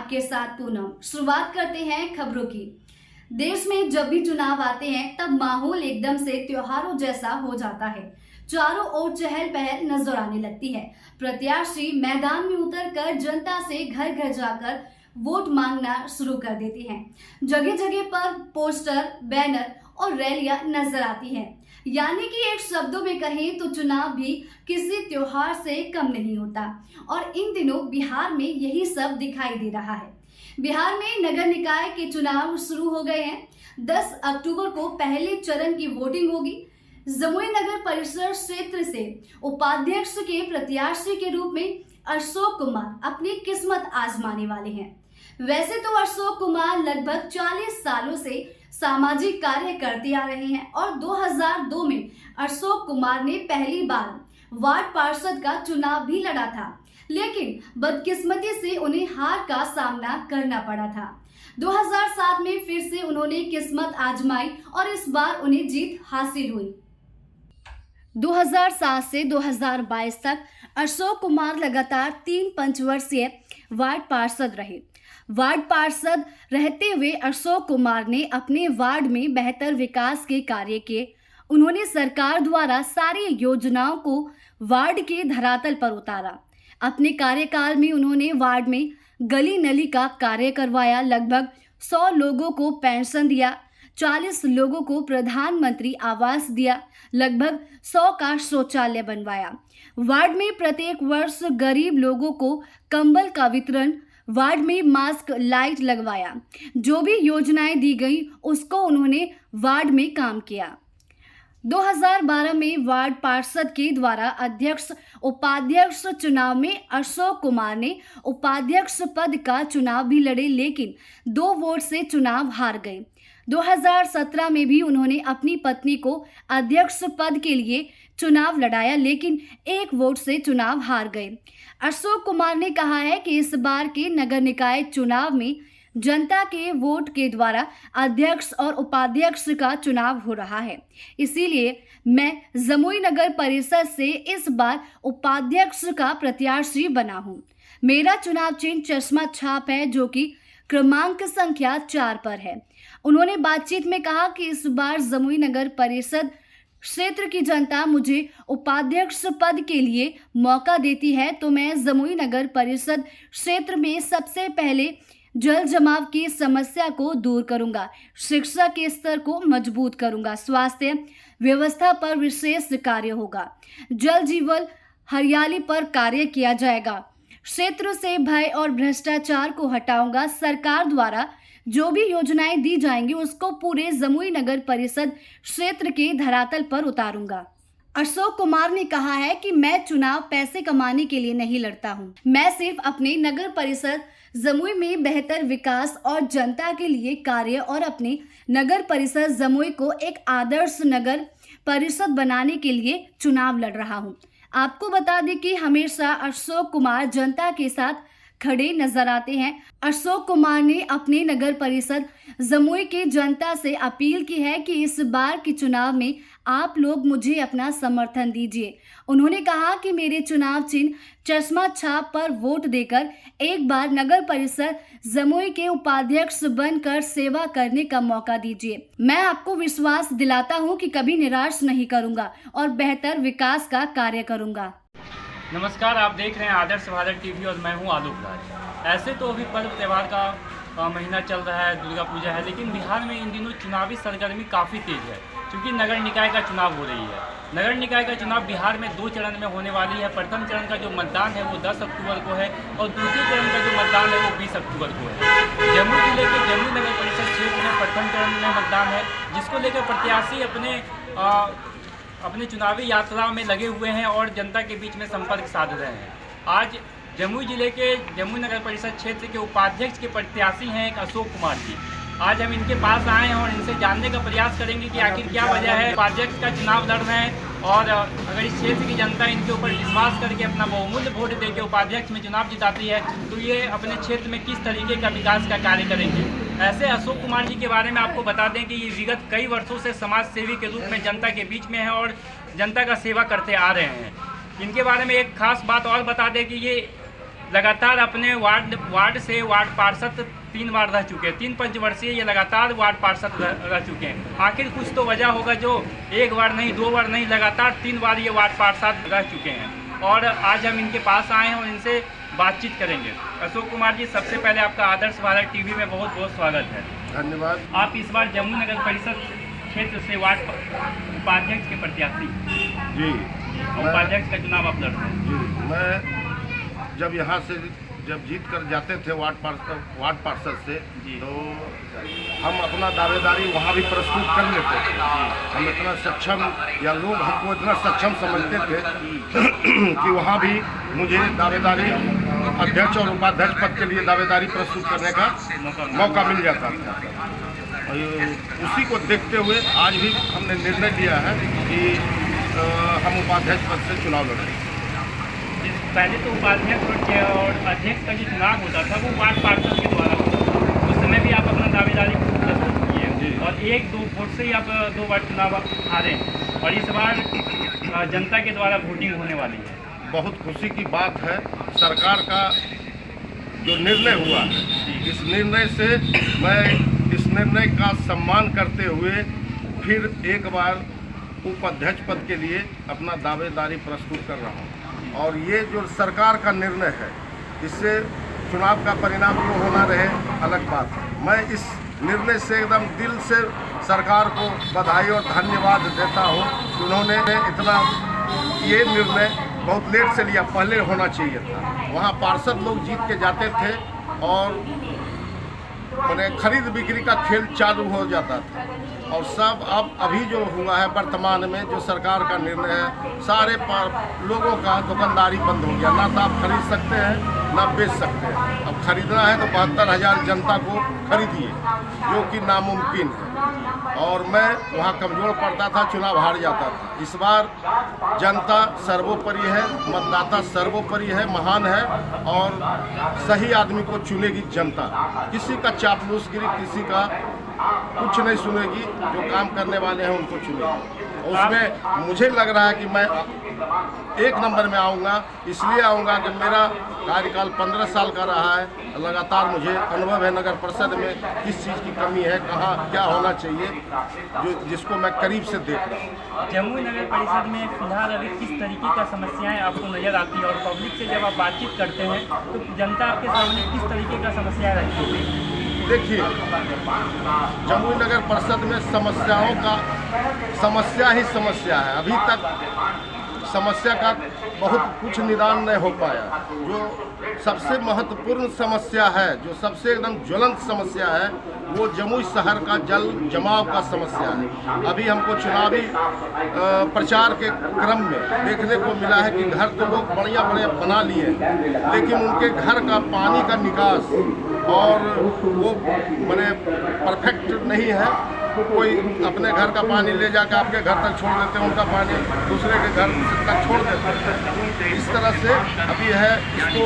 आपके साथ पूनम। शुरुआत करते हैं खबरों की। देश में जब भी चुनाव आते हैं तब माहौल एकदम से त्योहारों जैसा हो जाता है। चारों ओर चहल पहल नजर आने लगती है। प्रत्याशी मैदान में उतरकर जनता से घर घर जाकर वोट मांगना शुरू कर देते हैं। जगह जगह पर पोस्टर, बैनर और रैलियां नजर आती हैं। यानी कि एक शब्दों में कहें तो चुनाव भी किसी त्योहार से कम नहीं होता। और इन दिनों बिहार में यही सब दिखाई दे रहा है। बिहार में नगर निकाय के चुनाव शुरू हो गए हैं। 10 अक्टूबर को पहले चरण की वोटिंग होगी। जमुई नगर परिषद क्षेत्र से उपाध्यक्ष के प्रत्याशी के रूप में अशोक कुमार अपनी किस्मत आजमाने वाले हैं। वैसे तो अशोक कुमार लगभग 40 सालों से सामाजिक कार्य करते आ रहे हैं और 2002 में अशोक कुमार ने पहली बार वार्ड पार्षद का चुनाव भी लड़ा था, लेकिन बदकिस्मती से उन्हें हार का सामना करना पड़ा था। 2007 में फिर से उन्होंने किस्मत आजमाई और इस बार उन्हें जीत हासिल हुई। 2007 से 2022 तक अशोक कुमार लगातार 3 पंचवर्षीय वार्ड पार्षद रहे। वार्ड पार्षद रहते हुए अशोक कुमार ने अपने वार्ड में बेहतर विकास के कार्य किए। उन्होंने सरकार द्वारा सारी योजनाओं को वार्ड के धरातल पर उतारा। अपने कार्यकाल में उन्होंने वार्ड में गली नली का कार्य करवाया, लगभग 100 लोगों को पेंशन दिया, 40 लोगों को प्रधानमंत्री आवास दिया, लगभग 100 का शौचालय बनवाया। वार्ड में प्रत्येक वर्ष गरीब लोगों को कंबल का वितरण, वार्ड में मास्क, लाइट लगवाया। जो भी योजनाएं दी गई उसको उन्होंने वार्ड में काम किया। 2012 में वार्ड पार्षद के द्वारा अध्यक्ष उपाध्यक्ष चुनाव में अशोक कुमार ने उपाध्यक्ष पद का चुनाव भी लड़े, लेकिन 2 वोट से चुनाव हार गए। 2017 में भी उन्होंने अपनी पत्नी को अध्यक्ष पद के लिए चुनाव लड़ाया, लेकिन 1 वोट से चुनाव हार गए। अशोक कुमार ने कहा है कि इस बार के नगर निकाय चुनाव में जनता के वोट के द्वारा अध्यक्ष और उपाध्यक्ष का चुनाव हो रहा है, इसीलिए मैं जमुई नगर परिषद से इस बार उपाध्यक्ष का प्रत्याशी बना हूं। मेरा चुनाव चिन्ह चश्मा छाप है, जो कि क्रमांक संख्या 4 पर है। उन्होंने बातचीत में कहा कि इस बार जमुई नगर परिषद क्षेत्र की जनता मुझे उपाध्यक्ष पद के लिए मौका देती है, तो मैं जमुई नगर परिषद क्षेत्र में सबसे पहले जल जमाव की समस्या को दूर करूंगा, शिक्षा के स्तर को मजबूत करूंगा, स्वास्थ्य व्यवस्था पर विशेष कार्य होगा, जल जीवन हरियाली पर कार्य किया जाएगा, क्षेत्र से भय और भ्रष्टाचार को हटाऊंगा, सरकार द्वारा जो भी योजनाएं दी जाएंगी उसको पूरे जमुई नगर परिषद क्षेत्र के धरातल पर उतारूंगा। अशोक कुमार ने कहा है कि मैं चुनाव पैसे कमाने के लिए नहीं लड़ता हूं, मैं सिर्फ अपने नगर परिषद जमुई में बेहतर विकास और जनता के लिए कार्य और अपने नगर परिषद जमुई को एक आदर्श नगर परिषद बनाने के लिए चुनाव लड़ रहा हूं। आपको बता दें कि हमेशा अशोक कुमार जनता के साथ खड़े नजर आते हैं। अशोक कुमार ने अपने नगर परिषद जमुई के जनता से अपील की है कि इस बार के चुनाव में आप लोग मुझे अपना समर्थन दीजिए। उन्होंने कहा कि मेरे चुनाव चिन्ह चश्मा छाप पर वोट देकर एक बार नगर परिषद जमुई के उपाध्यक्ष बनकर सेवा करने का मौका दीजिए। मैं आपको विश्वास दिलाता हूं कि कभी निराश नहीं करूंगा और बेहतर विकास का कार्य करूंगा। नमस्कार, आप देख रहे हैं आदर्श भारत टीवी और मैं हूं आलोक राज। ऐसे तो अभी पर्व त्यौहार का महीना चल रहा है, दुर्गा पूजा है, लेकिन बिहार में इन दिनों चुनावी सरगर्मी काफ़ी तेज है, क्योंकि नगर निकाय का चुनाव हो रही है। नगर निकाय का चुनाव बिहार में 2 चरण में होने वाली है। प्रथम चरण का जो मतदान है वो 10 अक्टूबर को है और दूसरे चरण का जो मतदान है वो 20 अक्टूबर को है। जमुई जिले के जमुई नगर परिषद क्षेत्र में प्रथम चरण में मतदान है, जिसको लेकर प्रत्याशी अपने चुनावी यात्रा में लगे हुए हैं और जनता के बीच में संपर्क साध रहे हैं। आज जमुई जिले के जमुई नगर परिषद क्षेत्र के उपाध्यक्ष के प्रत्याशी हैं एक अशोक कुमार जी। आज हम इनके पास आए हैं और इनसे जानने का प्रयास करेंगे कि आखिर क्या वजह है उपाध्यक्ष का चुनाव लड़ रहे हैं और अगर इस क्षेत्र की जनता इनके ऊपर विश्वास करके अपना बहुमूल्य वोट देकर उपाध्यक्ष में चुनाव जिताती है तो ये अपने क्षेत्र में किस तरीके का विकास का कार्य करेंगे। ऐसे अशोक कुमार जी के बारे में आपको बता दें कि ये विगत कई वर्षों से समाज सेवी के रूप में जनता के बीच में है और जनता का सेवा करते आ रहे हैं। इनके बारे में एक खास बात और बता दें कि ये लगातार अपने वार्ड से वार्ड पार्षद 3 बार रह चुके हैं। 3 पंचवर्षीय ये लगातार वार्ड पार्षद रह चुके हैं। आखिर कुछ तो वजह होगा जो 1 बार नहीं, 2 बार नहीं, लगातार 3 बार ये वार्ड पार्षद रह चुके हैं। और आज हम इनके पास आए हैं और इनसे बातचीत करेंगे। अशोक कुमार जी, सबसे पहले आपका आदर्श भारत टीवी में बहुत बहुत स्वागत है। धन्यवाद। आप इस बार जमुई नगर परिषद क्षेत्र से वार्ड उपाध्यक्ष के प्रत्याशी जी, उपाध्यक्ष का चुनाव आप लड़ते हैं। जी, मैं जब यहाँ से जीत कर जाते थे वार्ड पार्षद से, तो हम अपना दावेदारी वहाँ भी प्रस्तुत कर लेते थे। हम इतना सक्षम, या लोग हमको इतना सक्षम समझते थे कि वहाँ भी मुझे दावेदारी अध्यक्ष और उपाध्यक्ष पद के लिए दावेदारी प्रस्तुत करने का मौका मिल जाता था। उसी को देखते हुए आज भी हमने निर्णय लिया है कि हम उपाध्यक्ष पद से चुनाव लड़ेंगे। पहले तो उपाध्यक्ष और अध्यक्ष का जो चुनाव होता था वो वार्ड पार्षद के द्वारा होता था। उस समय भी आप अपना दावेदारी प्रस्तुत किए और 1-2 वोट से ही आप 2 बार चुनाव हारे और इस बार जनता के द्वारा वोटिंग होने वाली है। बहुत खुशी की बात है, सरकार का जो निर्णय हुआ है, इस निर्णय से मैं इस निर्णय का सम्मान करते हुए फिर एक बार उपाध्यक्ष पद के लिए अपना दावेदारी प्रस्तुत कर रहा हूँ। और ये जो सरकार का निर्णय है, इससे चुनाव का परिणाम क्यों होना रहे अलग बात है। मैं इस निर्णय से एकदम दिल से सरकार को बधाई और धन्यवाद देता हूँ कि उन्होंने इतना, ये निर्णय बहुत लेट से लिया, पहले होना चाहिए था। वहाँ पार्षद लोग जीत के जाते थे और मैंने खरीद बिक्री का खेल चालू हो जाता था। और सब अब अभी जो हुआ है वर्तमान में, जो सरकार का निर्णय है, सारे लोगों का दुकानदारी बंद हो गया। ना तो आप खरीद सकते हैं ना बेच सकते हैं। अब खरीदना है तो 72,000 जनता को खरीदिए, जो कि नामुमकिन है। और मैं वहाँ कमज़ोर पड़ता था, चुनाव हार जाता था। इस बार जनता सर्वोपरि है, मतदाता सर्वोपरि है, महान है और सही आदमी को चुनेगी जनता। किसी का चापलूसगिरी, किसी का कुछ नहीं सुनेगी। जो काम करने वाले हैं उनको चुनेगी। उसमें मुझे लग रहा है कि मैं 1 नंबर में आऊँगा। इसलिए आऊँगा कि मेरा कार्यकाल 15 साल का रहा है। लगातार मुझे अनुभव है नगर परिषद में किस चीज़ की कमी है, कहाँ क्या होना चाहिए, जिसको मैं करीब से देख रहा हूँ। जमुई नगर परिषद में फिलहाल अभी किस तरीके का समस्याएं आपको नज़र आती है और पब्लिक से जब आप बातचीत करते हैं तो जनता आपके सामने किस तरीके का समस्याएं रहती है? देखिए, जमुई नगर परिषद में समस्या ही समस्या है। अभी तक समस्या का बहुत कुछ निदान नहीं हो पाया। जो सबसे महत्वपूर्ण समस्या है, जो सबसे एकदम ज्वलंत समस्या है, वो जमुई शहर का जल जमाव का समस्या है। अभी हमको चुनावी प्रचार के क्रम में देखने को मिला है कि घर तो लोग बढ़िया बढ़िया बना लिए, लेकिन उनके घर का पानी का निकास और वो मैंने परफेक्ट नहीं है। कोई अपने घर का पानी ले जाकर आपके घर तक छोड़ देते हैं, उनका पानी दूसरे के घर तक छोड़ देते हैं। इस तरह से अभी है, इसको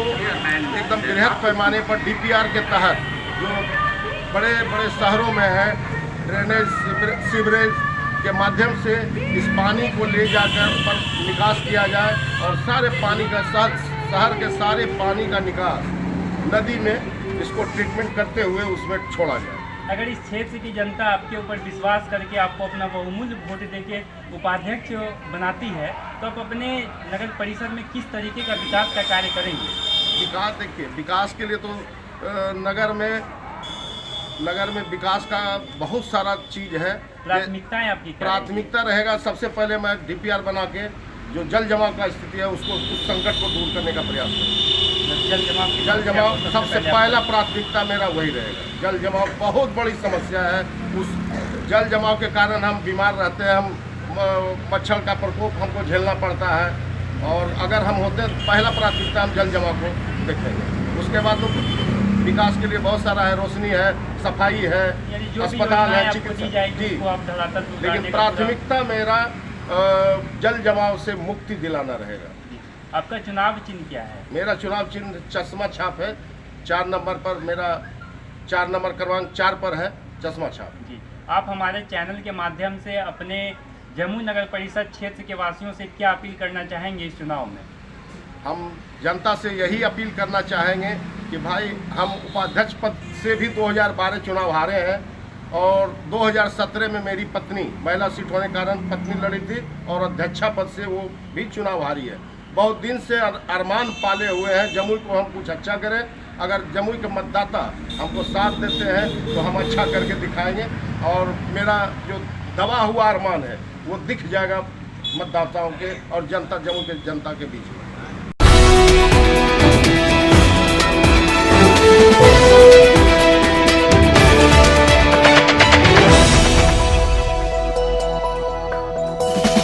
एकदम बृहद पैमाने पर DPR के तहत जो बड़े बड़े शहरों में है, ड्रेनेज सीवरेज के माध्यम से इस पानी को ले जाकर पर निकास किया जाए और सारे पानी का शहर के सारे पानी का निकास नदी में इसको ट्रीटमेंट करते हुए उसमें छोड़ा जाए। अगर इस क्षेत्र की जनता आपके ऊपर विश्वास करके आपको अपना बहुमूल्य वोट देके उपाध्यक्ष बनाती है तो आप अपने नगर परिषद में किस तरीके का विकास का कार्य करेंगे? विकास, देखिए, विकास के लिए तो नगर में विकास का बहुत सारा चीज़ है। प्राथमिकताएं आपकी प्राथमिकता रहेगा, सबसे पहले मैं DPR बना के जो जल जमाव का स्थिति है उसको, उस संकट को दूर करने का प्रयास करें। जल जमाव सबसे पहला प्राथमिकता मेरा वही रहेगा। जल जमाव बहुत बड़ी समस्या है। उस जल जमाव के कारण हम बीमार रहते हैं, हम मच्छर का प्रकोप हमको झेलना पड़ता है। और अगर हम होते हैं, पहला प्राथमिकता हम जल जमाव को देखेंगे। उसके बाद तो विकास के लिए बहुत सारा है, रोशनी है, सफाई है, अस्पताल है, चिकित्सा जी। लेकिन प्राथमिकता मेरा जल जमाव से मुक्ति दिलाना रहेगा। आपका चुनाव चिन्ह क्या है? मेरा चुनाव चिन्ह चश्मा छाप है। 4 नंबर पर मेरा 4 नंबर क्रमांक 4 पर है चश्मा छाप जी। आप हमारे चैनल के माध्यम से अपने जमुई नगर परिषद क्षेत्र के वासियों से क्या अपील करना चाहेंगे इस चुनाव में? हम जनता से यही अपील करना चाहेंगे कि भाई हम उपाध्यक्ष पद से भी 2012 चुनाव हारे हैं और 2017 में मेरी पत्नी महिला सीट होने के कारण पत्नी लड़ी थी और अध्यक्षा पद से वो भी चुनाव हारी है। बहुत दिन से अरमान पाले हुए हैं जमुई को हम कुछ अच्छा करें। अगर जमुई के मतदाता हमको साथ देते हैं तो हम अच्छा करके दिखाएंगे और मेरा जो दबा हुआ अरमान है वो दिख जाएगा मतदाताओं के और जनता जमुई के जनता के बीच में।